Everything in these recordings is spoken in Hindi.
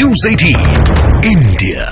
News 18 India.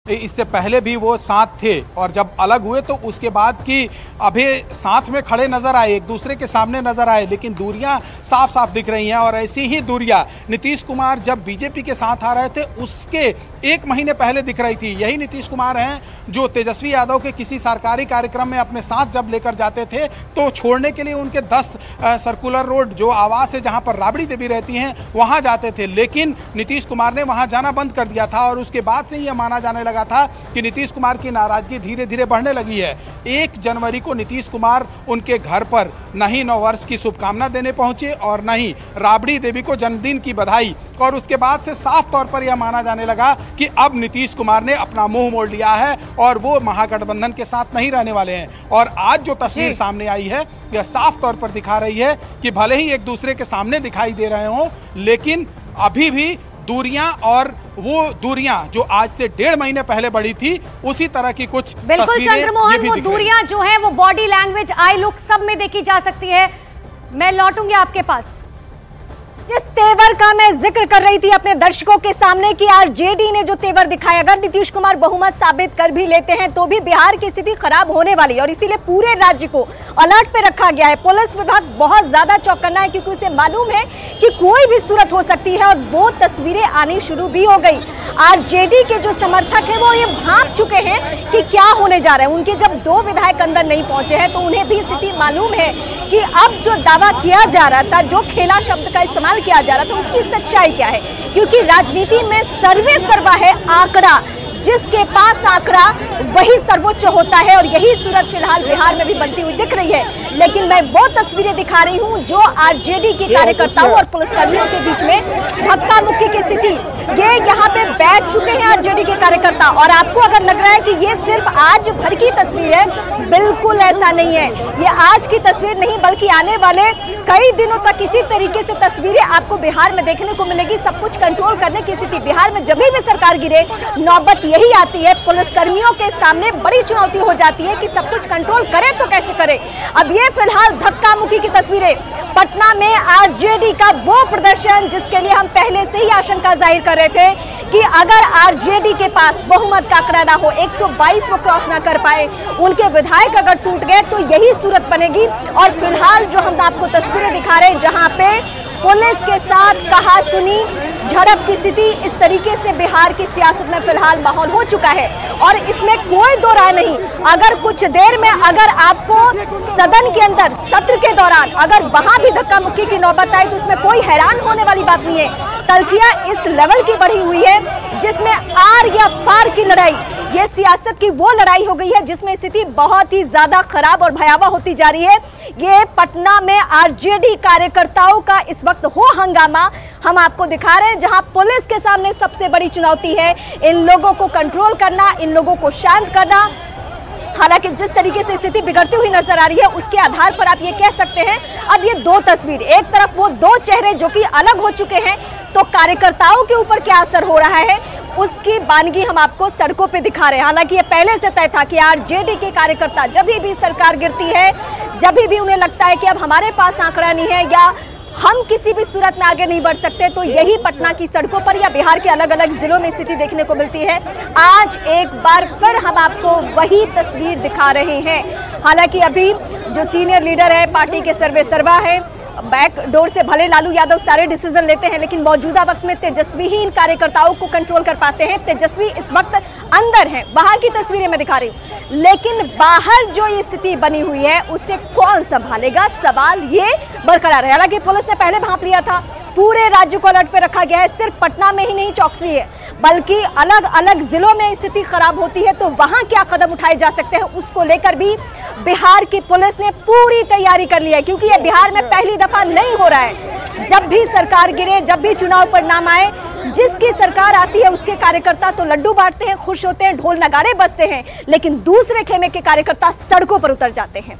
इससे पहले भी वो साथ थे और जब अलग हुए तो उसके बाद की अभी साथ में खड़े नजर आए, एक दूसरे के सामने नजर आए, लेकिन दूरियां साफ साफ दिख रही हैं। और ऐसी ही दूरियां नीतीश कुमार जब बीजेपी के साथ आ रहे थे उसके एक महीने पहले दिख रही थी। यही नीतीश कुमार हैं जो तेजस्वी यादव के किसी सरकारी कार्यक्रम में अपने साथ जब लेकर जाते थे तो छोड़ने के लिए उनके 10 सर्कुलर रोड जो आवास है जहां पर राबड़ी देवी रहती हैं वहां जाते थे, लेकिन नीतीश कुमार ने वहां जाना बंद कर दिया था। और उसके बाद से यह माना जाने लगा था कि नीतीश कुमार की नाराजगी धीरे धीरे बढ़ने लगी है। 1 जनवरी को नीतीश कुमार उनके घर पर नहीं नववर्ष की शुभकामना देने पहुंचे और नहीं राबड़ी देवी को जन्मदिन की बधाई। और उसके बाद से साफ तौर पर यह माना जाने लगा कि अब नीतीश कुमार ने अपना मुंह मोड़ लिया है और वो महागठबंधन के साथ नहीं रहने वाले हैं। और आज जो तस्वीर सामने आई है यह साफ तौर पर दिखा रही है कि भले ही एक दूसरे के सामने दिखाई दे रहे हों, लेकिन अभी भी दूरियां, और वो दूरियां जो आज से 1.5 महीने पहले बढ़ी थी उसी तरह की कुछ बिल्कुल चंद्रमोहन, वो दूरियां जो है वो बॉडी लैंग्वेज, आई लुक सब में देखी जा सकती है। मैं लौटूंगी आपके पास। जिस तेवर का मैं जिक्र कर रही थी अपने दर्शकों के सामने कि आरजेडी ने जो तेवर दिखाया, अगर नीतीश कुमार बहुमत साबित कर भी लेते हैं तो भी बिहार की स्थिति खराब होने वाली है और इसीलिए पूरे राज्य को अलर्ट पे रखा गया है। पुलिस विभाग बहुत ज्यादा चौकन्ना है क्योंकि उसे मालूम है कि कोई भी सूरत हो सकती है और वो तस्वीरें आनी शुरू भी हो गई। आरजेडी के जो समर्थक है वो ये भांप चुके हैं कि क्या होने जा रहा है। उनके जब 2 विधायक अंदर नहीं पहुंचे हैं तो उन्हें भी स्थिति मालूम है कि अब जो दावा किया जा रहा था, जो खेला शब्द का इस्तेमाल किया जा रहा था, उसकी सच्चाई क्या है। क्योंकि राजनीति में सर्वे सर्वा है आंकड़ा, जिसके पास आंकड़ा वही सर्वोच्च होता है और यही सूरत फिलहाल बिहार में भी बनती हुई दिख रही है। लेकिन मैं वो तस्वीरें दिखा रही हूं जो आरजेडी के कार्यकर्ताओं और पुलिसकर्मियों के बीच में धक्का मुक्की की स्थिति। ये यहाँ पे बैठ चुके हैं आरजेडी के कार्यकर्ता और आपको अगर लग रहा है कि ये सिर्फ आज भर की तस्वीर है, बिल्कुल ऐसा नहीं है। ये आज की तस्वीर नहीं बल्कि आने वाले कई दिनों तक इसी तरीके से तस्वीरें आपको बिहार में देखने को मिलेगी। सब कुछ कंट्रोल करने की स्थिति बिहार में जब भी सरकार गिरे नौबत यही आती है। पुलिसकर्मियों के सामने बड़ी चुनौती हो जाती है कि सब कुछ कंट्रोल करें तो कैसे करें। अब ये फिलहाल धक्का मुक्की की तस्वीरें, पटना में आरजेडी का वो प्रदर्शन जिसके लिए हम पहले से ही आशंका जाहिर कर रहे थे कि अगर आरजेडी के पास बहुमत का आंकड़ा ना हो, 122 को क्रॉस ना कर पाए, उनके विधायक अगर टूट गए तो यही सूरत बनेगी। और फिलहाल जो हम आपको तस्वीरें दिखा रहे हैं जहां पे पुलिस के साथ कहा सुनी झड़प की स्थिति, इस तरीके से बिहार की सियासत में फिलहाल माहौल हो चुका है और इसमें कोई दो राय नहीं। अगर कुछ देर में अगर आपको सदन के अंदर सत्र के दौरान अगर वहां भी धक्का मुक्की की नौबत आई तो इसमें कोई हैरान होने वाली बात नहीं है। तल्खियां इस लेवल की बढ़ी हुई है जिसमें आर या पार की लड़ाई, ये सियासत की वो लड़ाई हो गई है जिसमें स्थिति बहुत ही ज्यादा खराब और भयावह होती जा रही है। ये पटना में आरजेडी कार्यकर्ताओं का इस वक्त हो हंगामा हम आपको दिखा रहे हैं, जहां पुलिस के सामने सबसे बड़ी चुनौती है इन लोगों को कंट्रोल करना, इन लोगों को शांत करना। हालांकि जिस तरीके से स्थिति बिगड़ती हुई नजर आ रही है उसके आधार पर आप ये कह सकते हैं अब ये 2 तस्वीर, एक तरफ वो 2 चेहरे जो कि अलग हो चुके हैं, तो कार्यकर्ताओं के ऊपर क्या असर हो रहा है उसकी बानगी हम आपको सड़कों पे दिखा रहे हैं। हालांकि ये पहले से तय था कि आरजेडी के कार्यकर्ता जब भी सरकार गिरती है, जब भी उन्हें लगता है कि अब हमारे पास आंकड़ा नहीं है या हम किसी भी सूरत में आगे नहीं बढ़ सकते, तो यही पटना की सड़कों पर या बिहार के अलग अलग जिलों में स्थिति देखने को मिलती है। आज एक बार फिर हम आपको वही तस्वीर दिखा रहे हैं। हालांकि अभी जो सीनियर लीडर है पार्टी के सर्वे सर्वा है, बैक डोर से भले लालू यादव सारे डिसीजन लेते हैं लेकिन मौजूदा वक्त में तेजस्वी ही इन कार्यकर्ताओं को कंट्रोल कर पाते हैं। तेजस्वी इस वक्त अंदर हैं, वहां की तस्वीरें मैं दिखा रही हूं, लेकिन बाहर जो ये स्थिति बनी हुई है उसे कौन संभालेगा, सवाल ये बरकरार है। हालांकि पुलिस ने पहले भांप लिया था, पूरे राज्य को अलर्ट पे रखा गया है। सिर्फ पटना में ही नहीं चौकसी है बल्कि अलग अलग जिलों में स्थिति खराब होती है तो वहां क्या कदम उठाए जा सकते हैं उसको लेकर भी बिहार की पुलिस ने पूरी तैयारी कर ली है। क्योंकि ये बिहार में पहली दफा नहीं हो रहा है, जब भी सरकार गिरे, जब भी चुनाव परिणाम आए, जिसकी सरकार आती है उसके कार्यकर्ता तो लड्डू बांटते हैं, खुश होते हैं, ढोल नगाड़े बजते हैं, लेकिन दूसरे खेमे के कार्यकर्ता सड़कों पर उतर जाते हैं।